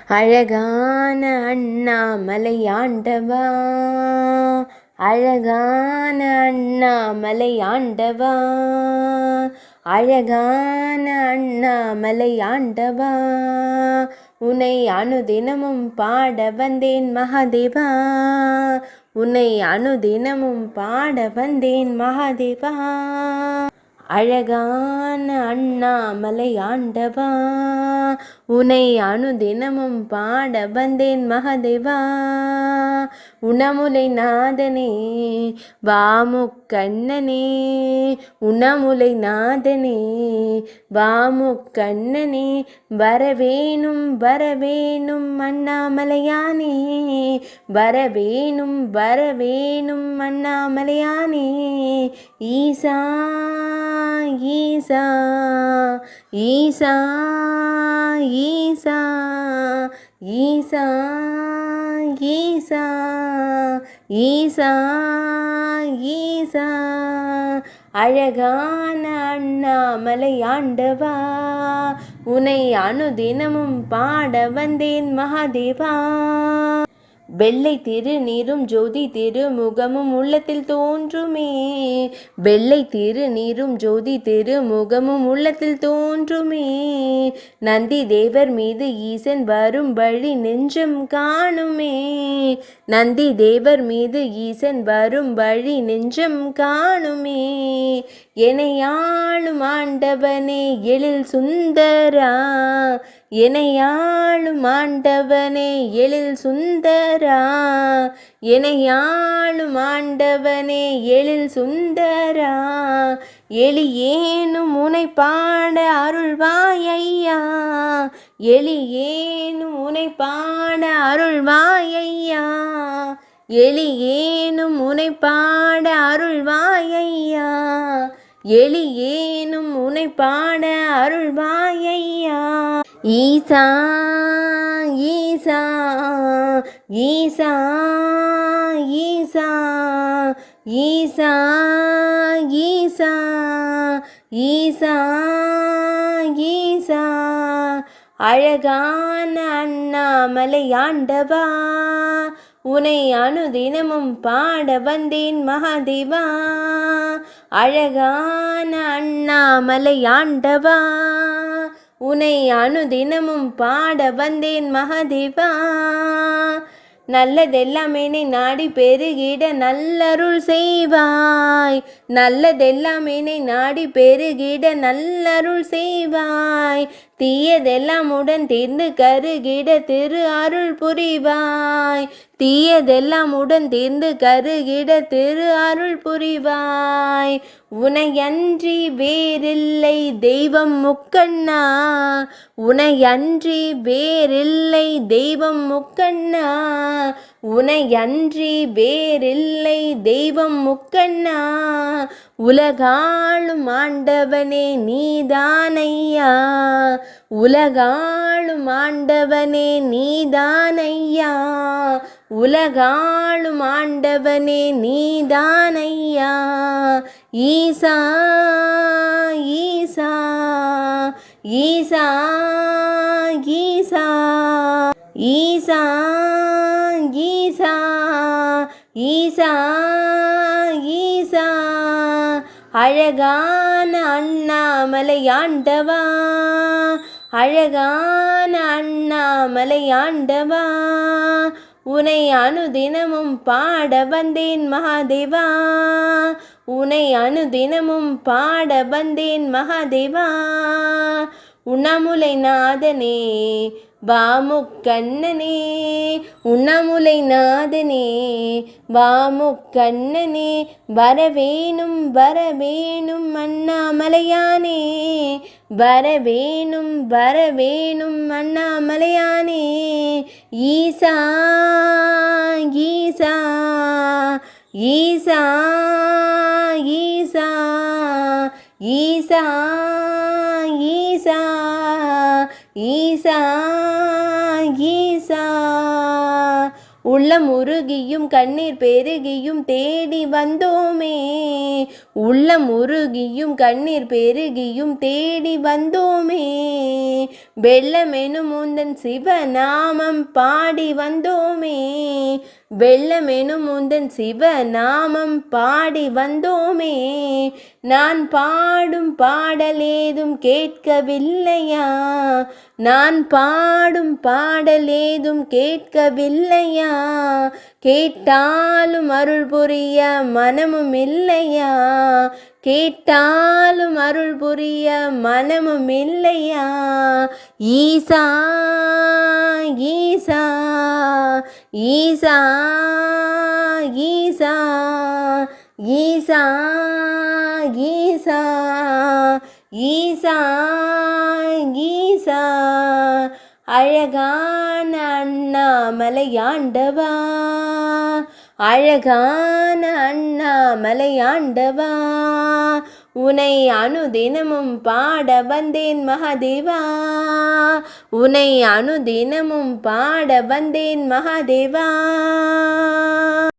அழகான அண்ணாமலையாண்டவா, அழகான அண்ணாமலையாண்டவா, அழகான அண்ணாமலையாண்டவா, உன்னை அனுதினமும் பாட வந்தேன் மகாதேவா, உன்னை அனுதினமும் பாட வந்தேன் மகாதேவா. அழகான அண்ணாமலையாண்டவா, உன்னை அனுதினமும் பாட வந்தேன் மகாதேவா. உணமுலை நாதனே வாமுக்கண்ணனே, உணமுலை நாதனே வாமுக்கண்ணனே, வரவேணும் வரவேணும் அண்ணாமலையானே, வரவேணும் வரவேணும் அண்ணாமலையானே. ஈசா ஈசா ஈசா ஈசா ஈசா ஈசா ஈசா ஈசா. அழகான அண்ணாமலையாண்டவா, உன்னை அனுதினமும் பாட வந்தேன் மகாதேவா. வெள்ளை திருநீரும் ஜோதி திருமுகமும் உள்ளத்தில் தோன்றுமே, வெள்ளை திருநீரும் ஜோதி திருமுகமும் உள்ளத்தில் தோன்றுமே. நந்தி தேவர் மீது ஈசன் வரும் வழி நெஞ்சம் காணுமே, நந்தி தேவர் மீது ஈசன் வரும் வழி நெஞ்சம் காணுமே. எனையாளும் ஆண்டவனே எழில் சுந்தரா, எனையாளும் ஆண்டவனே எழில் சுந்தரா, எனையாளும் ஆண்டவனே எழில் சுந்தரா. எளியேனும் உனை பாட அருள்வாயையா, எளியேனும் உனை பாட அருள்வாயையா, எளியேனும் உனை பாட அருள்வாயையா, எளியேனும் உனை பாட அருள்வாயையா. ஈசா ஈசா ஈசா ஈசா ஈசா ஈசா ஈசா ஈசா. அழகான அண்ணாமலையாண்டவா, உன்னை அனுதினமும் பாட வந்தேன் மகாதேவா. அழகான அண்ணாமலையாண்டவா, உன்னை அனுதினமும் பாட வந்தேன் மகாதேவா. நல்லதெல்லாம் என்னை நாடி பெருகிட நல்லருள் செய்வாய், நல்லதெல்லாம் என்னை நாடி பெருகிட நல்லருள் செய்வாய். தீயதெல்லாம் உடன் தீர்ந்து கருகிட திரு அருள் புரிவாய், தீயதெல்லாம் உடன் தீர்ந்து கருகிட திரு அருள் புரிவாய். உனையன்றி வேறில்லை தெய்வம் முக்கண்ணா, உனையன்றி வேறில்லை தெய்வம் முக்கண்ணா, உனையன்றி வேறில்லை தெய்வம் முக்கண்ணா. உலகாளும் ஆண்டவனே நீதானையா, உலகாளும் ஆண்டவனே நீதானையா, உலகாளும் ஆண்டவனே நீதானையா. ஈசா ஈசா ஈசா ஈசா ஈசா ஈசா ஈசா ஈசா. அழகான அண்ணாமலையாண்டவா, அழகான அண்ணாமலையாண்டவா, உன்னை அனுதினமும் பாட வந்தேன் மகாதேவா, உன்னை அனுதினமும் பாட வந்தேன் மகாதேவா. உண்ணாமுலை நாதனே வாமுக்கண்ணனே, உண்ணாமுலை நாதனே வாமுக்கண்ணனே, வரவேணும் வரவேணும் அண்ணாமலையானே, வரவேணும் வரவேணும் அண்ணாமலையானே. ஈசா ஈசா ஈசா ஈசா ஈசா ஈசா ஈசா ஈசா. உள்ளம் உருகியும் கண்ணீர் பெருகியும் தேடி வந்தோமே, உள்ளம் உருகியும் கண்ணீர் பெருகியும் தேடி வந்தோமே, வெள்ளமெனும் உந்தன் சிவநாமம் பாடி வந்தோமே, வெள்ளமெனும் உந்தன் சிவநாமம் பாடி வந்தோமே, நான் பாடும் பாடலேதும் கேட்கவில்லையா, நான் பாடும் பாடலேதும் கேட்கவில்லையா, கேட்டாலும் அருள் புரிய மனமும் இல்லையா, கேட்டாலும் அருள் புரிய மனமும் இல்லையா, ஈசா ஈசா ஈசா ஈசா ஈசா ஈசா ஈசா ஈசா அழகான அண்ணாமலையாண்டவா, அழகான அண்ணாமலையாண்டவா, உனை அனுதினமும் பாட வந்தேன் மகாதேவா, உனை அனுதினமும் பாட வந்தேன் மகாதேவா.